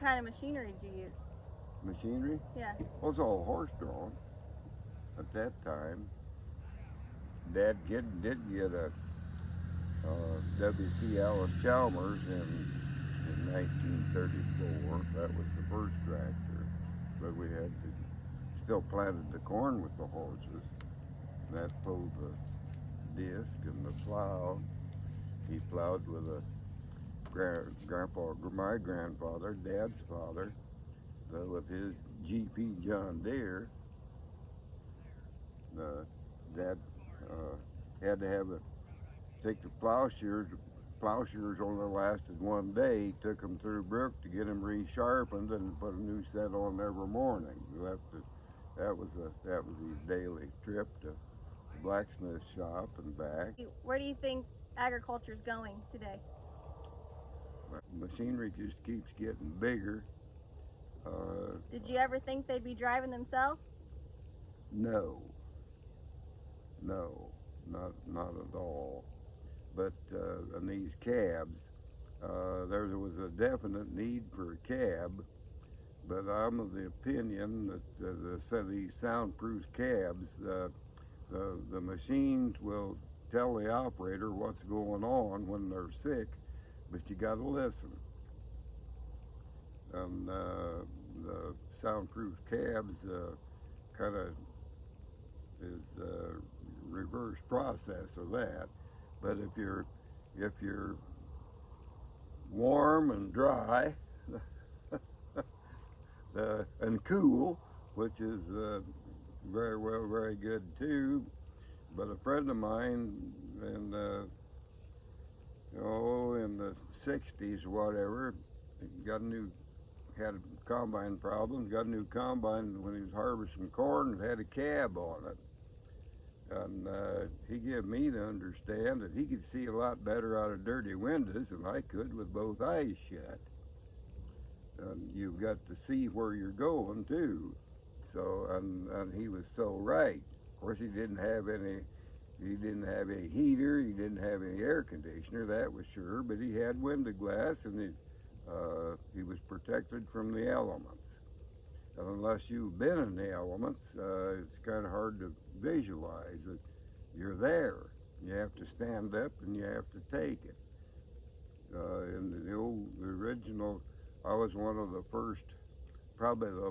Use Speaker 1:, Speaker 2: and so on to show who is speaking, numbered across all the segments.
Speaker 1: kind of machinery did you use?
Speaker 2: Machinery?
Speaker 1: Yeah.
Speaker 2: Well, it was all horse-drawn at that time. Dad did get a W.C. Allis Chalmers in 1934. That was the first tractor, but we had to still planted the corn with the horses. That pulled the disc and the plow. He plowed with a my grandfather, Dad's father, with his GP John Deere. Dad had to take the plowshares. Plowshares only lasted one day. He took them through Brook to get them resharpened and put a new set on every morning. That was his daily trip to the blacksmith shop and back.
Speaker 1: Where do you think agriculture is going today?
Speaker 2: Machinery just keeps getting bigger.
Speaker 1: Did you ever think they'd be driving themselves?
Speaker 2: No, not at all. But on these cabs, there was a definite need for a cab. But I'm of the opinion that these soundproof cabs, the machines will tell the operator what's going on when they're sick, but you got to listen. And the soundproof cabs kind of is the reverse process of that. But if you're warm and dry and cool, which is very good too. But a friend of mine in in the 60s or whatever had combine problems, got a new combine when he was harvesting corn and had a cab on it. And he gave me to understand that he could see a lot better out of dirty windows than I could with both eyes shut. And you've got to see where you're going too. So and he was so right. Of course, he didn't have any heater, he didn't have any air conditioner, that was sure, but he had window glass and he was protected from the elements. And unless you've been in the elements, it's kind of hard to visualize that you're there. You have to stand up and you have to take it. In the original, I was one of the first, probably the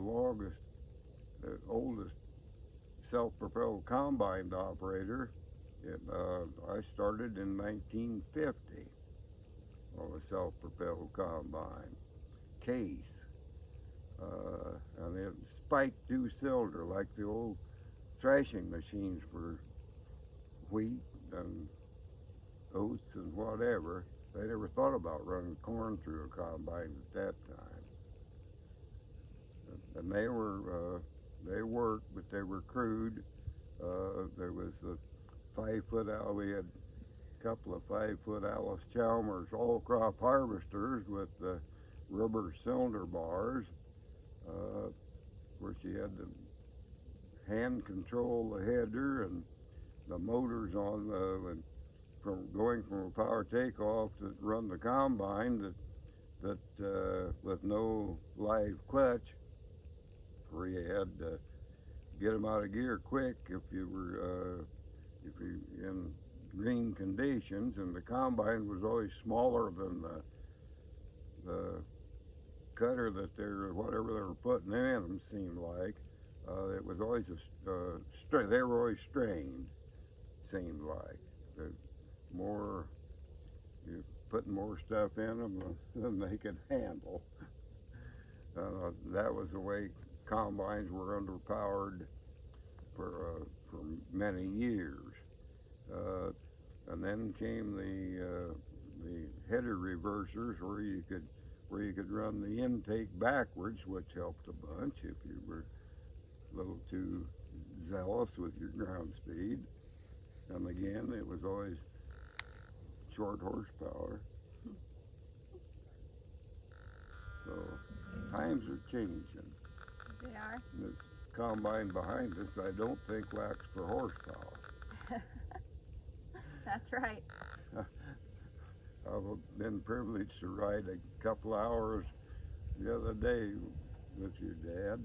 Speaker 2: oldest self-propelled combine operator. I started in 1950 on a self-propelled combine case. And it spiked two-cylinder like the old thrashing machines for wheat and oats and whatever. They never thought about running corn through a combine at that time. And they worked, but they were crude. There was a 5-foot out. We had a couple of 5-foot Allis Chalmers all-crop harvesters with rubber cylinder bars. Of course, you had to hand control the header and the motors on from going from a power takeoff to run the combine that with no live clutch, where you had to get them out of gear quick if you were in green conditions, and the combine was always smaller than the cutter that whatever they were putting in them seemed like. It was always they were always strained, seemed like. More, you're putting more stuff in them than they could handle. That was the way combines were underpowered for many years. And then came the header reversers where you could run the intake backwards, which helped a bunch if you were a little too zealous with your ground speed. And again, it was always short horsepower. So times are changing.
Speaker 1: They are.
Speaker 2: And this combine behind us, I don't think lacks for horsepower.
Speaker 1: That's right.
Speaker 2: I've been privileged to ride a couple hours the other day with your dad.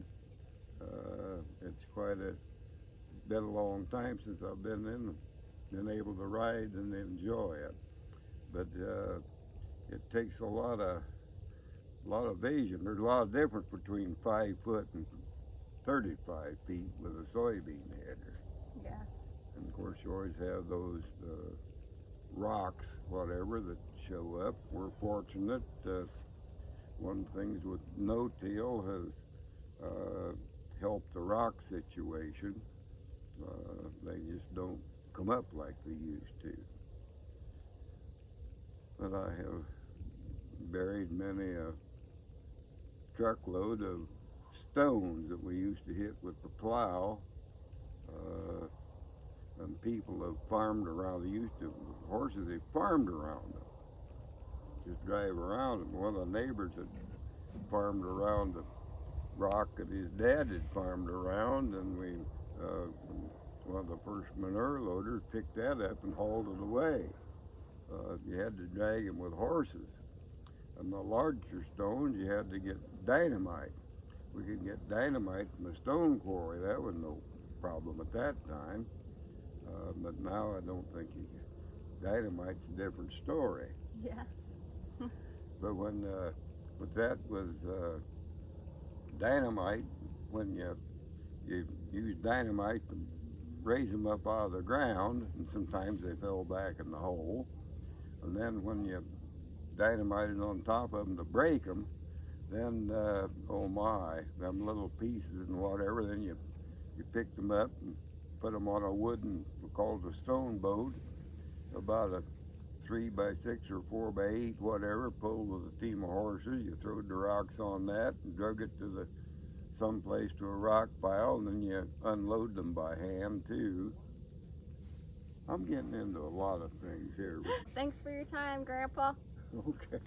Speaker 2: It's been a long time since I've been able to ride and enjoy it. But it takes a lot of vision. There's a lot of difference between 5 foot and 35 feet with a soybean header.
Speaker 1: Yeah.
Speaker 2: And of course, you always have those rocks, whatever, that show up. We're fortunate. One of the things with no-till has helped the rock situation. They just don't come up like they used to. But I have buried many a truckload of stones that we used to hit with the plow. Uh, and people have farmed around. They used to, horses, they farmed around them. Just drive around them. One of the neighbors had farmed around the rock that his dad had farmed around, and one of the first manure loaders picked that up and hauled it away. You had to drag him with horses. And the larger stones, you had to get dynamite. We could get dynamite from a stone quarry. That was no problem at that time. But now I don't think dynamite's a different story.
Speaker 1: Yeah.
Speaker 2: But but that was dynamite, when you use dynamite to raise them up out of the ground, and sometimes they fell back in the hole. And then when you dynamited on top of them to break them, then oh my, them little pieces and whatever. Then you picked them up and put them on a wooden, we called it a stone boat, about a 3x6 or 4x8, whatever, pulled with a team of horses. You throwed the rocks on that and drug it to someplace to a rock pile, and then you unload them by hand too. I'm getting into a lot of things here.
Speaker 1: Thanks for your time, Grandpa.
Speaker 2: Okay.